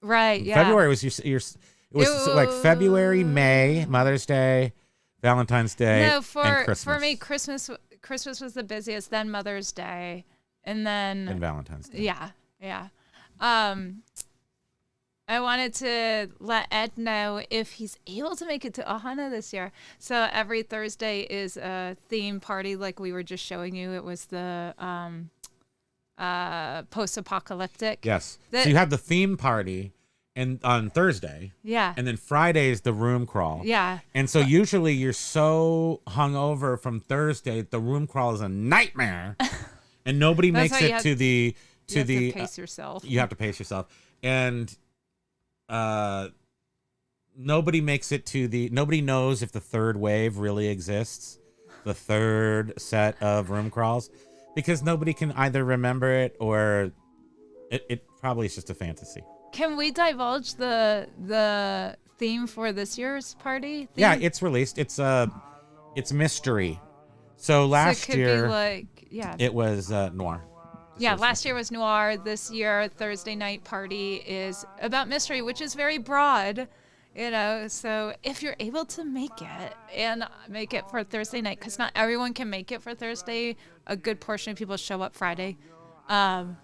Right, yeah. February was it was like February, May, Mother's Day, Valentine's Day, and Christmas. For me, Christmas was the busiest, then Mother's Day, and then Valentine's Day. Yeah. I wanted to let Ed know if he's able to make it to Ohana this year. So every Thursday is a theme party like we were just showing you. It was the post-apocalyptic. Yes. So you have the theme party on Thursday. Yeah. And then Friday is the room crawl. Yeah. And so usually you're so hungover from Thursday, the room crawl is a nightmare. And nobody makes it to the... You have to pace yourself. You have to pace yourself. And... nobody makes it to nobody knows if the third wave really exists. the third set of room crawls because nobody can either remember it or it probably is just a fantasy. Can we divulge the theme for this year's party? Yeah, it's released. It's mystery. So last it could year, be like, yeah, it was noir. Yeah, last year was noir. This year, Thursday night party is about mystery, which is very broad, you know. So if you're able to make it and make it for Thursday night, because not everyone can make it for Thursday, a good portion of people show up Friday. You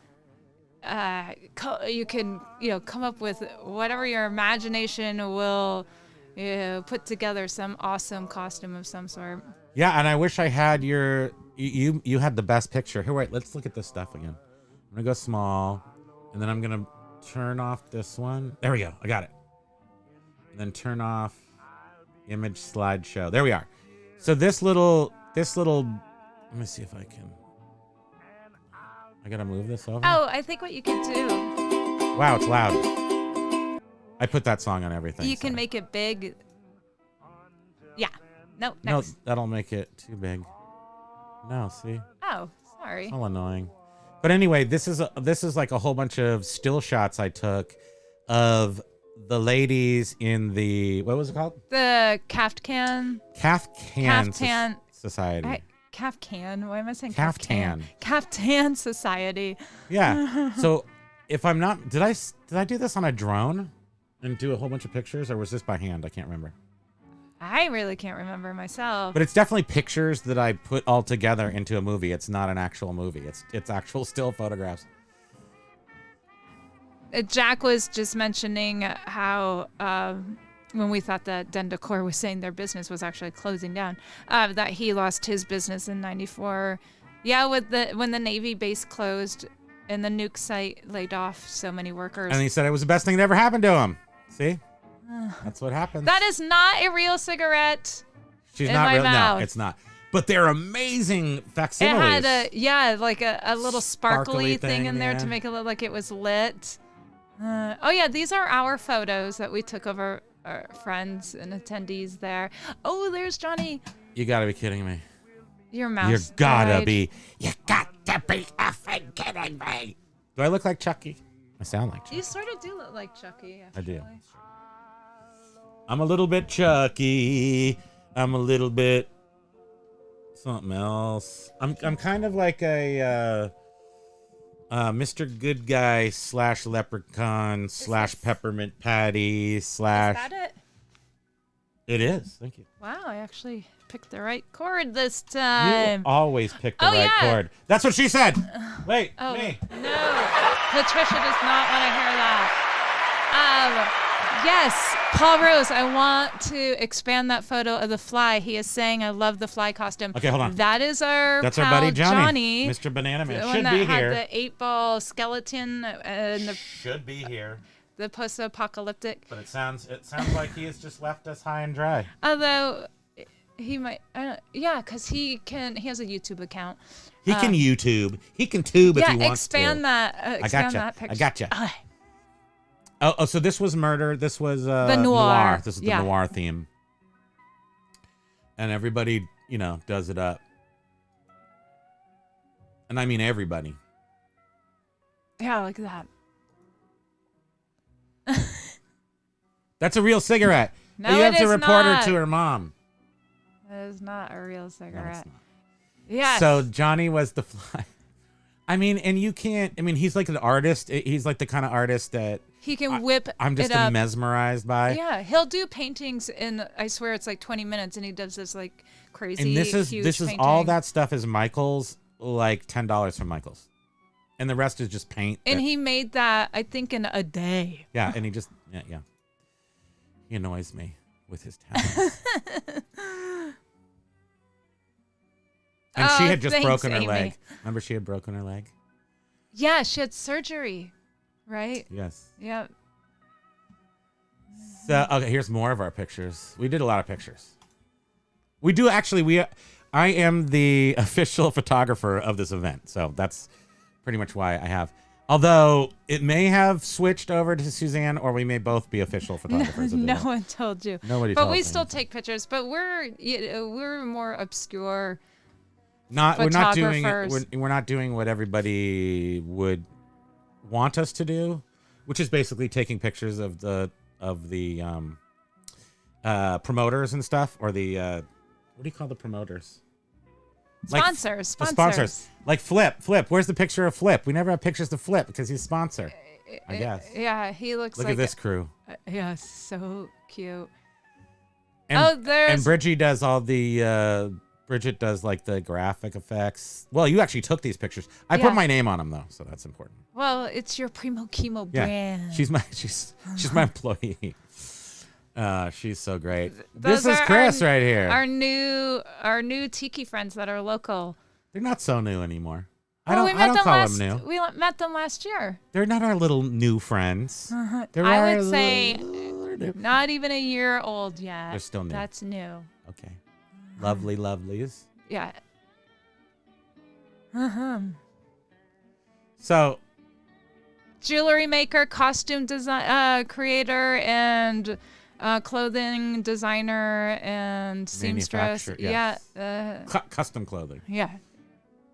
can, come up with whatever your imagination will put together some awesome costume of some sort. Yeah, and I wish I had you had the best picture. Here, wait, let's look at this stuff again. I'm gonna go small, and then I'm gonna turn off this one. There we go, I got it. And then turn off image slideshow. There we are. So this little, let me see if I can. I gotta move this over. Oh, I think what you can do. Wow, it's loud. I put that song on everything. You can make it big. Yeah. No, No, next. that'll make it too big. No, see? Oh, sorry. It's all annoying. But anyway, this is like a whole bunch of still shots I took of the ladies in the, what was it called? The Caftan Society. Caftan. Why am I saying Caftan? Caftan Society. Yeah. So if I'm not, did I do this on a drone and do a whole bunch of pictures, or was this by hand? I can't remember. I really can't remember myself. But it's definitely pictures that I put all together into a movie. It's not an actual movie. It's actual still photographs. Jack was just mentioning how when we thought that Den Decor was saying their business was actually closing down, that he lost his business in '94. Yeah, when the Navy base closed and the nuke site laid off so many workers. And he said it was the best thing that ever happened to him. See? That's what happens. That is not a real cigarette. She's in not my real. mouth. No, it's not. But they're amazing facsimiles. It had like a little sparkly thing in there to make it look like it was lit. Oh yeah, these are our photos that we took of our friends and attendees there. Oh, there's Johnny. You gotta be kidding me. Your mouse. You gotta died. be. You got to be effing kidding me. Do I look like Chucky? I sound like Chucky. You sort of do look like Chucky. Actually. I do. I'm a little bit Chucky. I'm a little bit something else. I'm kind of like a Mr. Good Guy / Leprechaun / Peppermint Patty / Is that it? It is. Thank you. Wow, I actually picked the right chord this time. You always pick the right chord. That's what she said. Wait, Oh, me. no. Patricia does not want to hear that. Yes, Paul Rose, I want to expand that photo of the fly. He is saying, I love the fly costume. Okay, hold on. That is That's pal our buddy Johnny. Mr. Banana Man. The Should one that be had here. the 8-ball skeleton and Should be here. the post-apocalyptic. But it sounds like he has just left us high and dry. Although he might, because he has a YouTube account. He can YouTube. He can tube if he wants to. Expand that. Expand that picture. I gotcha. Oh, so this was murder. This was the noir. This is the noir theme. And everybody, does it up. And I mean everybody. Yeah, like that. That's a real cigarette. No, you have it to is report not. her to her mom. That is not a real cigarette. No, it's not. Yes. So Johnny was the fly. I mean, and you can't. I mean, he's like an artist. He's like the kind of artist that he can whip I'm just it up. mesmerized by. Yeah, he'll do paintings in, I swear it's like 20 minutes, and he does this like crazy. And this is painting. all that stuff is Michael's, like $10 from Michael's, and the rest is just paint. And he made that, I think, in a day. Yeah, and he just he annoys me with his talents. And she had just broken her leg. Remember, she had broken her leg? Yeah, she had surgery, right? Yes. Yep. So, okay, here's more of our pictures. We did a lot of pictures. We do actually, I am the official photographer of this event. So that's pretty much why I have. Although it may have switched over to Suzanne, or we may both be official photographers. No one told you. Nobody but told we me. still take pictures. But we're more obscure. We're not doing photographers. we're not doing what everybody would want us to do, which is basically taking pictures of the promoters and stuff, or the what do you call the promoters? Sponsors. The sponsors. Like Flip. Where's the picture of Flip? We never have pictures of Flip because he's a sponsor. I guess. Yeah, he looks Look like at this crew. Yeah, so cute. And, there's and Bridget does all the Bridget does like the graphic effects. Well, you actually took these pictures. I put my name on them though, so that's important. Well, it's your Primo Kimo brand. She's my employee. She's so great. Those This is are Chris right here. Our new Tiki friends that are local. They're not so new anymore. We I met don't them call them new. We met them last year. They're not our little new friends. They're I would say not even a year old yet. They're still new. That's new. Okay. Lovely lovelies. Yeah. So Jewelry maker, costume design creator, and clothing designer and seamstress. Manufacturer, yes. Yeah. Custom clothing. Yeah.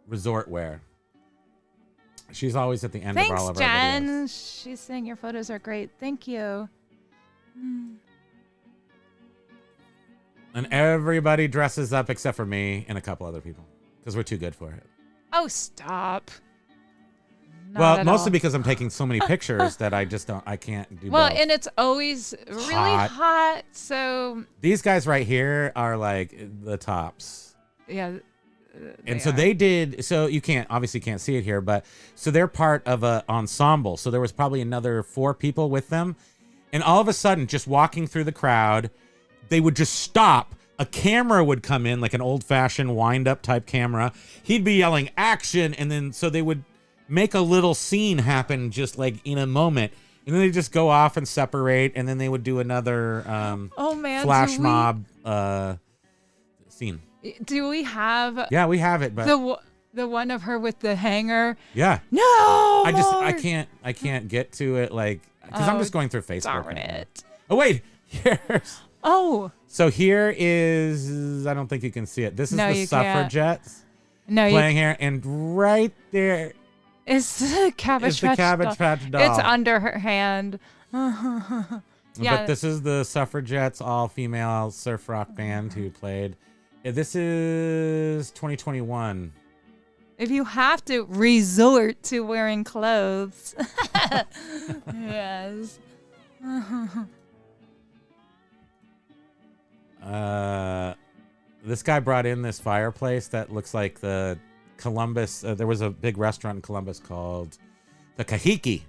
Resort wear. She's always at the end of all of Thanks, our Jen. videos. She's saying your photos are great. Thank you. And everybody dresses up except for me and a couple other people because we're too good for it. Oh, stop. Not Well, at mostly all. because I'm taking so many pictures that I can't do Well, both. and it's always really hot. So, These guys right here are like the tops. yeah. And so they did, so you obviously can't see it here, but so they're part of a ensemble. So there was probably another 4 people with them. And all of a sudden, just walking through the crowd, they would just stop. A camera would come in, like an old-fashioned wind-up type camera. He'd be yelling action, and then so they would make a little scene happen just like in a moment. And then they just go off and separate, and then they would do another flash mob scene. Do we have Yeah, we have it, but the one of her with the hanger? yeah. No. I can't get to it like because I'm just going through Facebook. Darn it. Oh wait, here's Oh. so here is I don't think you can see it. This is No, the you can't. suffragettes No, playing here, and right there it's the Cabbage is the Patch Cabbage Patch doll. It's under her hand. Yeah. But this is the Suffragettes all-female surf rock band who played. This is 2021. If you have to resort to wearing clothes. Yes. This guy brought in this fireplace that looks like the Columbus. There was a big restaurant in Columbus called the Kahiki,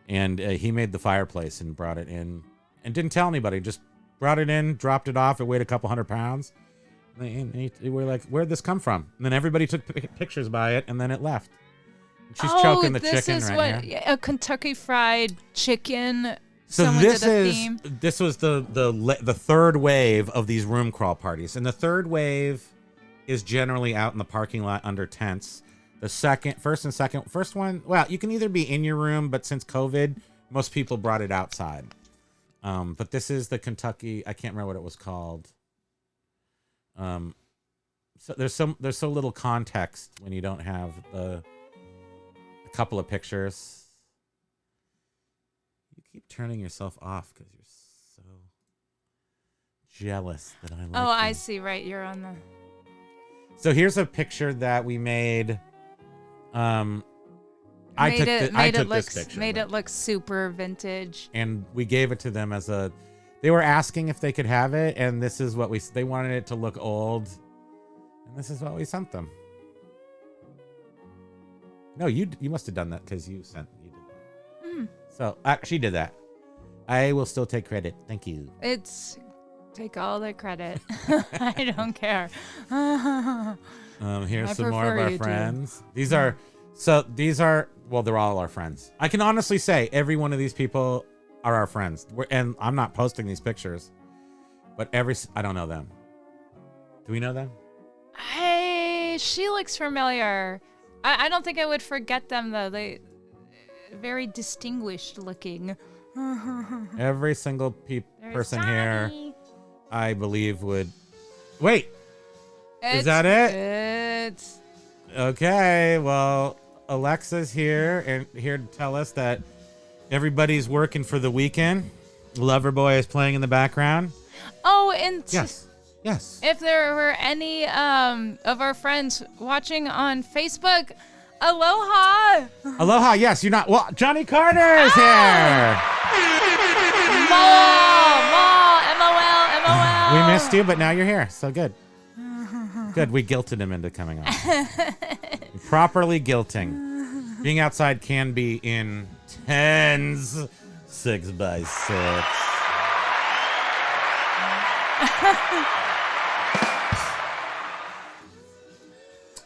and he made the fireplace and brought it in and didn't tell anybody. Just brought it in, dropped it off. It weighed a couple 100 pounds. And we're like, where'd this come from? And then everybody took pictures by it, and then it left. And she's choking the chicken right here. A Kentucky Fried Chicken. So Someone this did a is theme. this was the third wave of these room crawl parties, and the third wave is generally out in the parking lot under tents. The first one, well, you can either be in your room, but since COVID, most people brought it outside. But this is the Kentucky. I can't remember what it was called. So there's so little context when you don't have a couple of pictures. You keep turning yourself off because you're so jealous that I like Oh, I you. see. Right, you're on the. So here's a picture that we made. I took this picture. Made it look super vintage. And we gave it to them as a. They were asking if they could have it, and this is what they wanted it to look old, and this is what we sent them. No, you must have done that because you did that. So she did that. I will still take credit. Thank you. Take all the credit. I don't care. Here's I some more of prefer our you to. friends. These are well, they're all our friends. I can honestly say every one of these people are our friends. And I'm not posting these pictures, but I don't know them. Do we know them? Hey, she looks familiar. I don't think I would forget them though. very distinguished looking. Every single There's person here, Johnny. I believe, would. Wait. Is It's that it? good. Okay. Well, Alexa's here and here to tell us that everybody's working for the weekend. Loverboy is playing in the background. Oh, and Yes. Yes. if there were any of our friends watching on Facebook, aloha. Aloha. Yes, you're not. Well, Johnny Carter is here. MOL. We missed you, but now you're here. So good. Good. We guilted him into coming on. Properly guilting. Being outside can be intense. 6x6.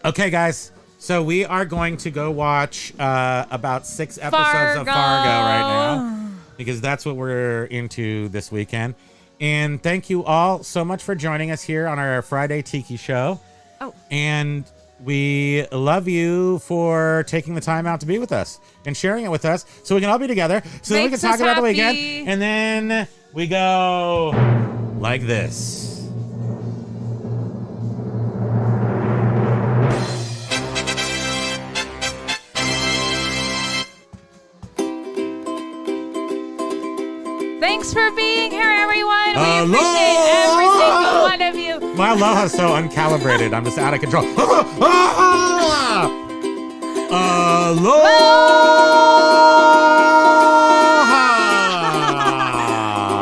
Okay, guys. So we are going to go watch about 6 episodes of Fargo right now, because that's what we're into this weekend. And thank you all so much for joining us here on our Friday Tiki show. Oh. And we love you for taking the time out to be with us and sharing it with us so we can all be together, so that we can Makes talk us about the happy. weekend. And then we go like this. Thanks for being here, everyone. We Aloha! appreciate every single one of you. My aloha is so uncalibrated. I'm just out of control. Aloha!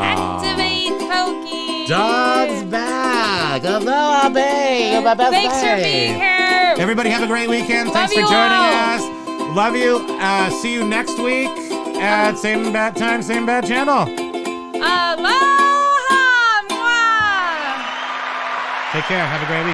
Activate Pokey. Dog's back. Aloha, babe. You're my best Thanks for babe. being here. Everybody have a great weekend. Thanks for you joining all. us. Love you. See you next week at same bat time, same bat channel. Aloha. Mwah. Take care. Have a great week.